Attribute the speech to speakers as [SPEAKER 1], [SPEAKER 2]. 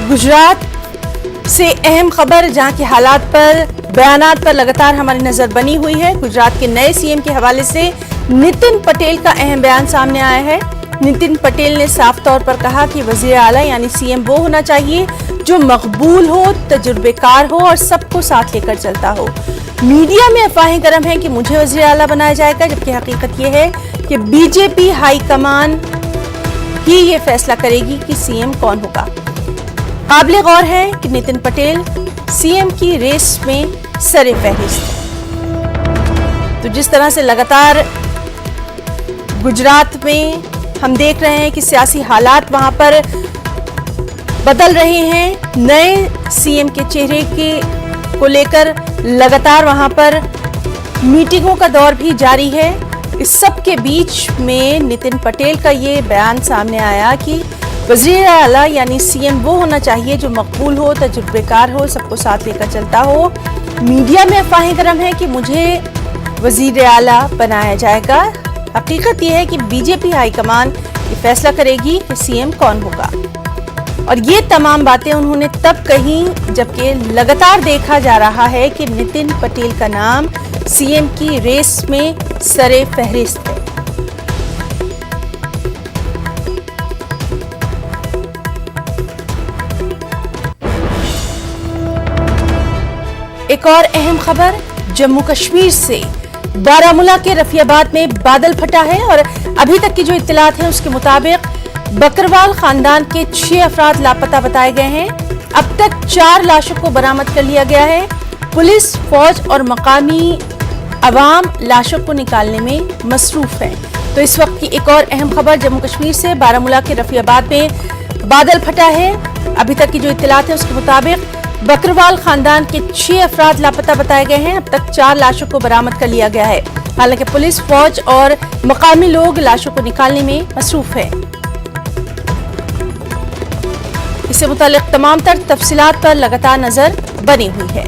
[SPEAKER 1] गुजरात से अहम खबर, जहां के हालात पर, बयानात पर लगातार हमारी नजर बनी हुई है। गुजरात के नए सीएम के हवाले से नितिन पटेल का अहम बयान सामने आया है। नितिन पटेल ने साफ तौर पर कहा कि वजीर आला यानी सीएम वो होना चाहिए जो मकबूल हो, तजुर्बेकार हो और सबको साथ लेकर चलता हो। मीडिया में अफवाहें गर्म हैं कि मुझे वजीर आला बनाया जाएगा, जबकि हकीकत यह है कि बीजेपी हाईकमान ही ये फैसला करेगी कि सीएम कौन होगा। काबिल गौर है कि नितिन पटेल सीएम की रेस में सरे फहरिस्त है। तो जिस तरह से लगातार गुजरात में हम देख रहे हैं कि सियासी हालात वहां पर बदल रहे हैं, नए सीएम के चेहरे को लेकर लगातार वहां पर मीटिंगों का दौर भी जारी है। इस सब के बीच में नितिन पटेल का ये बयान सामने आया कि वजीर आला यानी सीएम वो होना चाहिए जो मकबूल हो, तजुर्बेकार हो, सबको साथ लेकर चलता हो। मीडिया में अफवाहें गर्म है कि मुझे वजीर आला बनाया जाएगा। हकीकत यह है कि बीजेपी हाईकमान ये फैसला करेगी कि सीएम कौन होगा। और ये तमाम बातें उन्होंने तब कही जबकि लगातार देखा जा रहा है कि नितिन पटेल का नाम सीएम की रेस में सरे फहरिस्त है। एक और अहम खबर जम्मू कश्मीर से, बारामूला के रफियाबाद में बादल फटा है और अभी तक की जो इत्तलात है उसके मुताबिक बकरवाल खानदान के 6 अफराद लापता बताए गए हैं। अब तक 4 लाशों को बरामद कर लिया गया है। पुलिस, फौज और मकामी अवाम लाशों को निकालने में मसरूफ है। तो इस वक्त की एक और अहम खबर जम्मू कश्मीर से, बारामूला के रफियाबाद में बादल फटा है। अभी तक की जो इत्तलात है उसके मुताबिक बकरवाल खानदान के 6 अफराद लापता बताए गए हैं। अब तक 4 लाशों को बरामद कर लिया गया है। हालांकि पुलिस, फौज और मकामी लोग लाशों को निकालने में मसरूफ है। इससे मुताल्लिक तमाम तर तफसीलात पर लगातार नजर बनी हुई है।